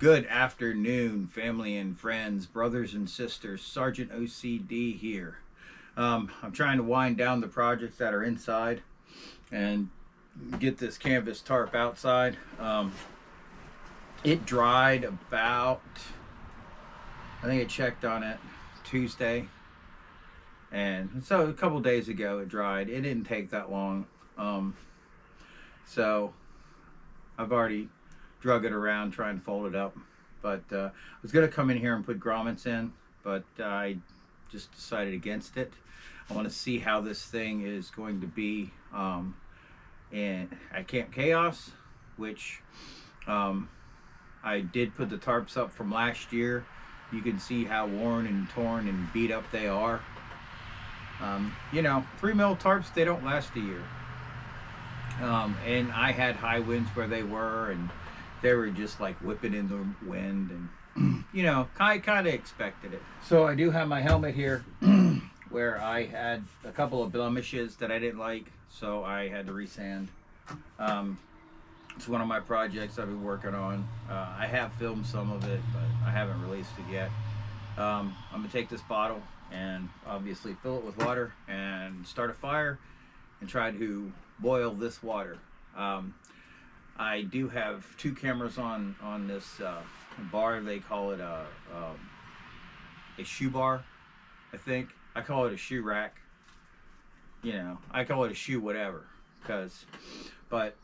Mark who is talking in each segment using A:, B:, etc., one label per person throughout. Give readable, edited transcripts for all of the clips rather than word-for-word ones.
A: Good afternoon, family and friends, brothers and sisters. Sergeant OCD here. I'm trying to wind down the projects that are inside and get this canvas tarp outside. It dried about, I think I checked on it Tuesday, and so a couple days ago it dried. It didn't take that long. So I've already drug it around trying to fold it up. But I was going to come in here and put grommets in, but I just decided against it. I want to see how this thing is going to be at Camp Chaos, which I did put the tarps up from last year. You can see how worn and torn and beat up they are. 3 mil tarps, they don't last a year. And I had high winds where they were, and they were just like whipping in the wind, and I kind of expected it. So I do have my helmet here where I had a couple of blemishes that I didn't like, so I had to resand. It's one of my projects I've been working on. I have filmed some of it, but I haven't released it yet. I'm gonna take this bottle and obviously fill it with water and start a fire and try to boil this water. I do have 2 cameras on this bar. They call it a shoe bar, I think. I call it a shoe rack. I call it a shoe whatever, but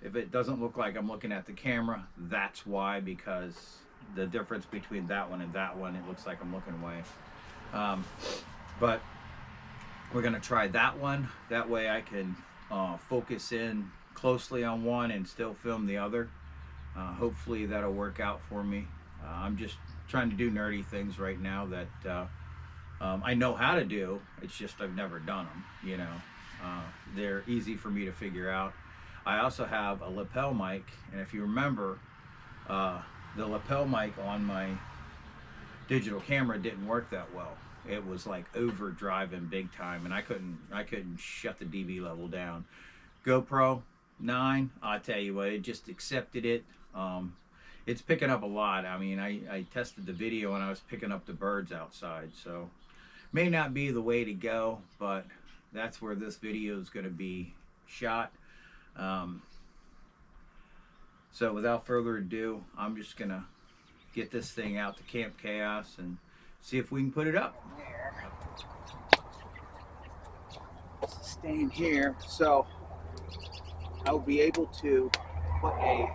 A: if it doesn't look like I'm looking at the camera, that's why, because the difference between that one and that one, it looks like I'm looking away. But we're gonna try that one. That way I can focus in closely on one and still film the other. Hopefully that'll work out for me. I'm just trying to do nerdy things right now that I know how to do. It's just I've never done them. They're easy for me to figure out. I also have a lapel mic, and if you remember, the lapel mic on my digital camera didn't work that well. It was like overdriving big time, and I couldn't shut the dB level down. GoPro 9, I tell you what, it just accepted it. It's picking up a lot. I mean, I tested the video and I was picking up the birds outside, so may not be the way to go, but that's where this video is going to be shot. So without further ado, I'm just gonna get this thing out to Camp Chaos and see if we can put it up. Staying here, so I'll be able to put a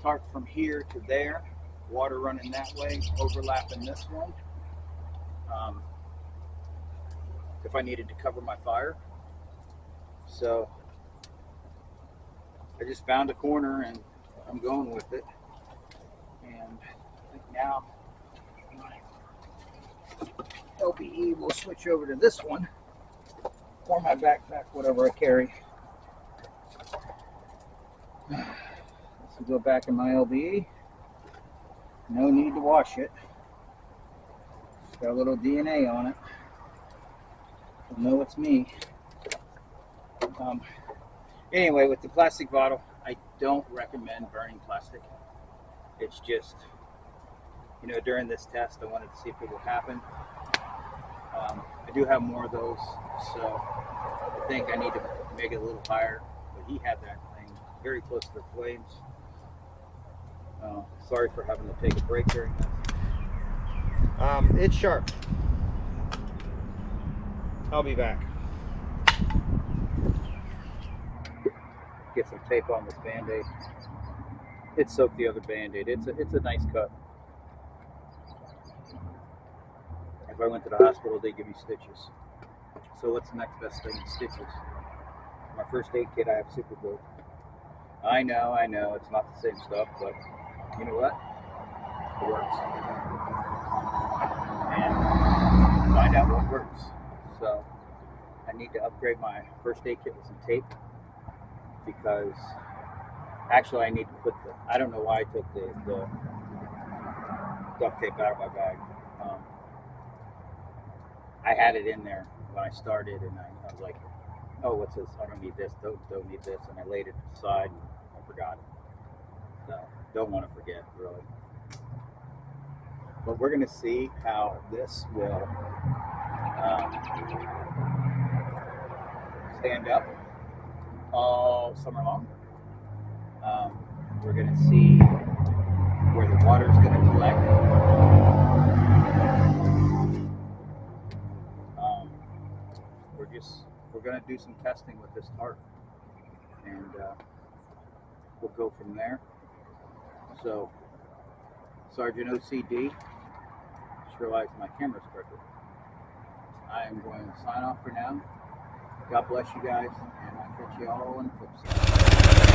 A: tarp from here to there, water running that way, overlapping this one. If I needed to cover my fire. So I just found a corner and I'm going with it. And I think now my LBE will switch over to this one, or my backpack, whatever I carry. This will go back in my LBE. No need to wash it. It's got a little DNA on it. You'll know it's me. Anyway, with the plastic bottle, I don't recommend burning plastic. It's just, during this test, I wanted to see if it would happen. I do have more of those, so I think I need to make it a little higher. But he had that thing very close to the flames. Sorry for having to take a break during this. It's sharp. I'll be back. Get some tape on this Band-Aid. It soaked the other Band-Aid. It's a nice cut. If I went to the hospital, they'd give me stitches. So what's the next best thing? Stitches. My first aid kit, I have Super Glue. I know, it's not the same stuff, but you know what? It works. And find out what works. So I need to upgrade my first aid kit with some tape, because actually I need to put I don't know why I took the duct tape out of my bag. I had it in there when I started, and I was like, oh, what's this? I don't need this, don't need this, and I laid it aside and I forgot it.
B: So don't want to forget, really. But we're going to see how this will stand up all summer long. We're going to see where the water is going to collect. We're going to do some testing with this tarp, and we'll go from there. So, Sergeant OCD, just realized my camera's crooked. I am going to sign off for now. God bless you guys, and I'll catch you all on the flip side.